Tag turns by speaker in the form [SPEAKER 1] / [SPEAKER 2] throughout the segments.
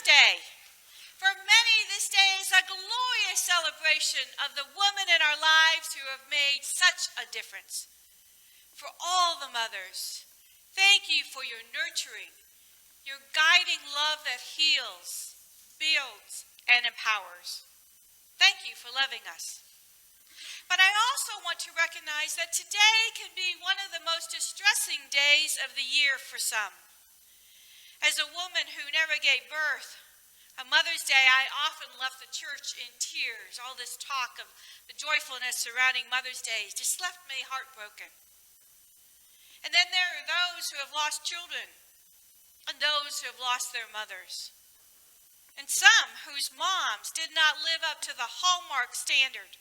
[SPEAKER 1] Day. For many, this day is a glorious celebration of the women in our lives who have made such a difference. For all the mothers, thank you for your nurturing, your guiding love that heals, builds, and empowers. Thank you for loving us. But I also want to recognize that today can be one of the most distressing days of the year for some. As a woman who never gave birth, on Mother's Day, I often left the church in tears. All this talk of the joyfulness surrounding Mother's Day just left me heartbroken. And then there are those who have lost children and those who have lost their mothers. And some whose moms did not live up to the Hallmark standard.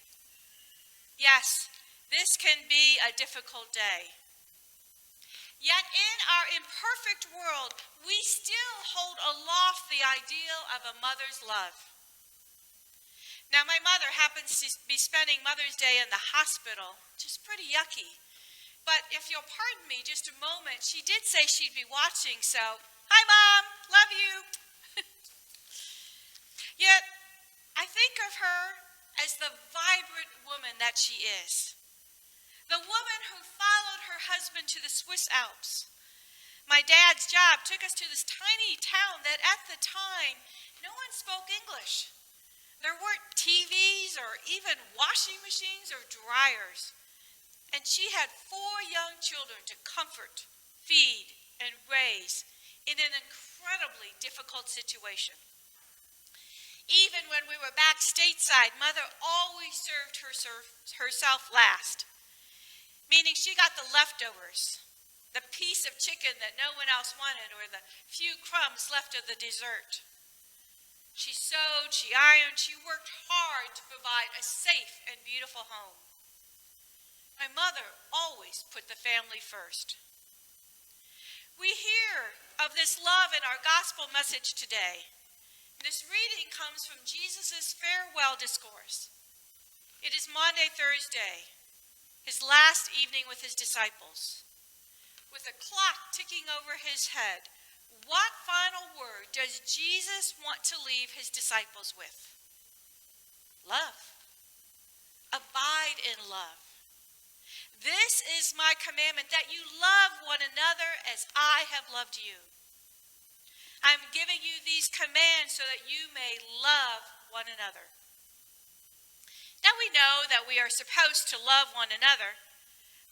[SPEAKER 1] Yes, this can be a difficult day. Yet in our imperfect world, we still hold aloft the ideal of a mother's love. Now, my mother happens to be spending Mother's Day in the hospital, which is pretty yucky. But if you'll pardon me just a moment, she did say she'd be watching, so, hi, Mom, love you. Yet, I think of her as the vibrant woman that she is. The woman who followed her husband to the Swiss Alps. My dad's job took us to this tiny town that at the time, no one spoke English. There weren't TVs or even washing machines or dryers. And she had 4 young children to comfort, feed, and raise in an incredibly difficult situation. Even when we were back stateside, Mother always served herself last, meaning she got the leftovers, the piece of chicken that no one else wanted, or the few crumbs left of the dessert. She sewed, she ironed, she worked hard to provide a safe and beautiful home. My mother always put the family first. We hear of this love in our gospel message today. This reading comes from Jesus' farewell discourse. It is Maundy Thursday, his last evening with his disciples. With a clock ticking over his head, what final word does Jesus want to leave his disciples with? Love. Abide in love. This is my commandment, that you love one another as I have loved you. I'm giving you these commands so that you may love one another. Now we know that we are supposed to love one another,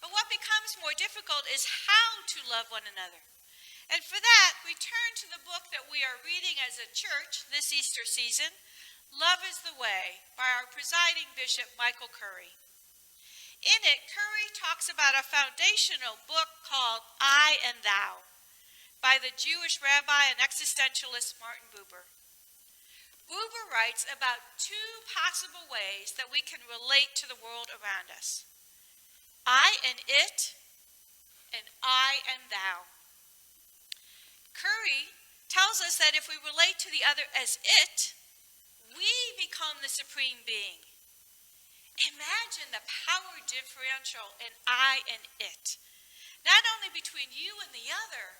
[SPEAKER 1] but what becomes more difficult is how to love one another. And for that, we turn to the book that we are reading as a church this Easter season, Love is the Way, by our presiding bishop, Michael Curry. In it, Curry talks about a foundational book called I and Thou, by the Jewish rabbi and existentialist Martin Buber. Buber writes about 2 possible ways that we can relate to the world around us. I and it, and I and thou. Curry tells us that if we relate to the other as it, we become the supreme being. Imagine the power differential in I and it, not only between you and the other,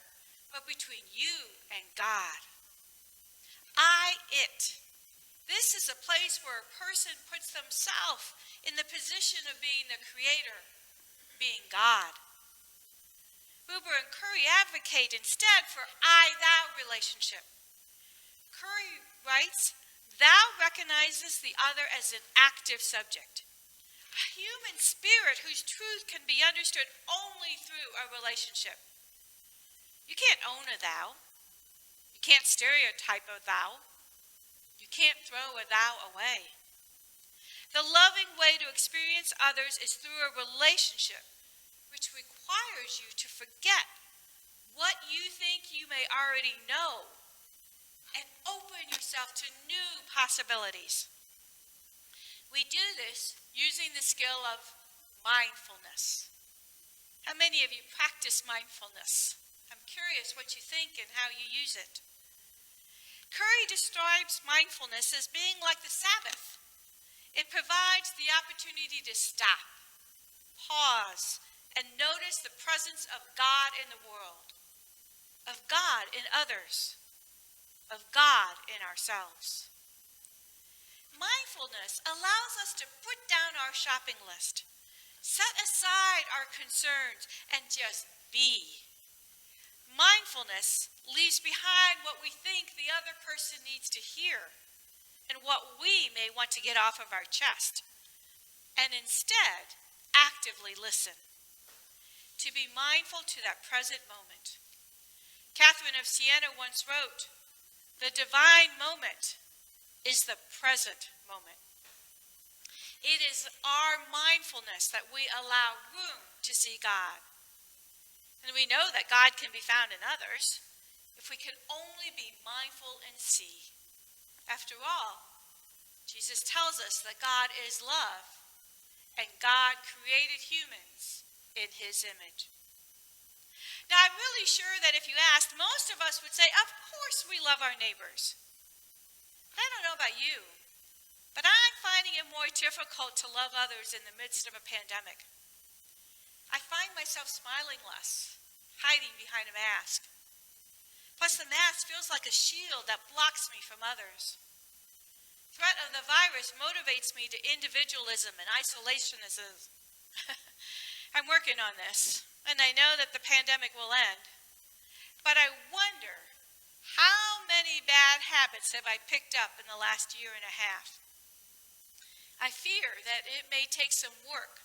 [SPEAKER 1] but between you and God. I, it. This is a place where a person puts themselves in the position of being the creator, being God. Buber and Curry advocate instead for I-thou relationship. Curry writes, thou recognizes the other as an active subject, a human spirit whose truth can be understood only through a relationship. You can't own a thou. You can't stereotype a thou. You can't throw a thou away. The loving way to experience others is through a relationship, which requires you to forget what you think you may already know and open yourself to new possibilities. We do this using the skill of mindfulness. How many of you practice mindfulness? I'm curious what you think and how you use it. Curry describes mindfulness as being like the Sabbath. It provides the opportunity to stop, pause, and notice the presence of God in the world, of God in others. of God in ourselves. Mindfulness allows us to put down our shopping list, set aside our concerns, and just be. Mindfulness leaves behind what we think the other person needs to hear and what we may want to get off of our chest, and instead actively listen, to be mindful to that present moment. Catherine of Siena once wrote, "The divine moment is the present moment." It is our mindfulness that we allow room to see God. And we know that God can be found in others if we can only be mindful and see. After all, Jesus tells us that God is love, and God created humans in his image. Now, I'm really sure that if you asked, most of us would say, of course we love our neighbors. I don't know about you, but I'm finding it more difficult to love others in the midst of a pandemic. I find myself smiling less, hiding behind a mask. Plus, the mask feels like a shield that blocks me from others. Threat of the virus motivates me to individualism and isolationism. I'm working on this, and I know that the pandemic will end. But I wonder, how many bad habits have I picked up in the last year and a half? I fear that it may take some work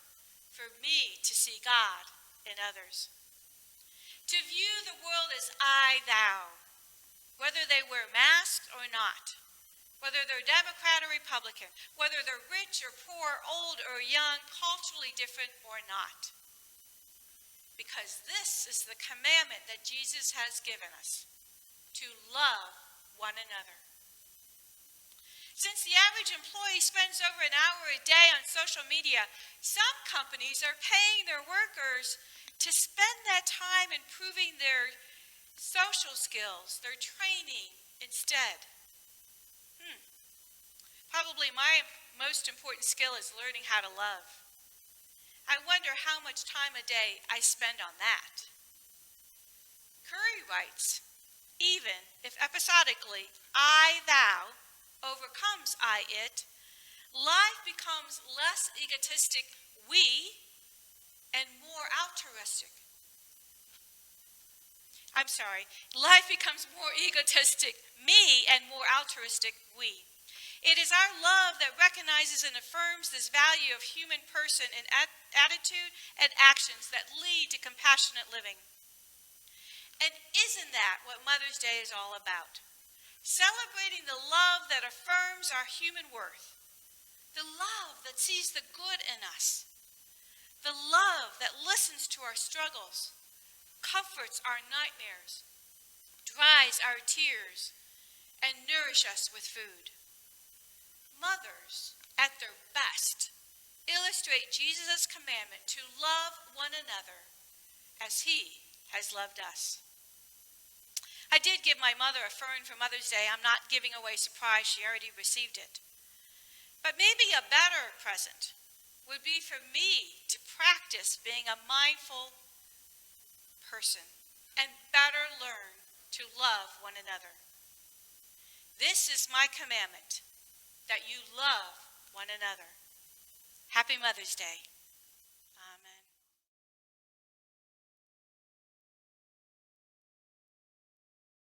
[SPEAKER 1] for me to see God in others. To view the world as I, thou, whether they wear masks or not, whether they're Democrat or Republican, whether they're rich or poor, old or young, culturally different or not. Because this is the commandment that Jesus has given us, to love one another. Since the average employee spends over an hour a day on social media, some companies are paying their workers to spend that time improving their social skills, their training instead. Probably my most important skill is learning how to love. I wonder how much time a day I spend on that. Curry writes, even if episodically I, thou, overcomes I, it, life becomes less egotistic, we, and more altruistic. Life becomes more egotistic, me, and more altruistic, we. It is our love that recognizes and affirms this value of human person in attitude and actions that lead to compassionate living. And isn't that what Mother's Day is all about? Celebrating the love that affirms our human worth, the love that sees the good in us, the love that listens to our struggles, comforts our nightmares, dries our tears, and nourishes us with food. Mothers, at their best, illustrate Jesus' commandment to love one another as he has loved us. I did give my mother a fern for Mother's Day. I'm not giving away a surprise. She already received it. But maybe a better present would be for me to practice being a mindful person and better learn to love one another. This is my commandment, that you love one another. Happy Mother's Day.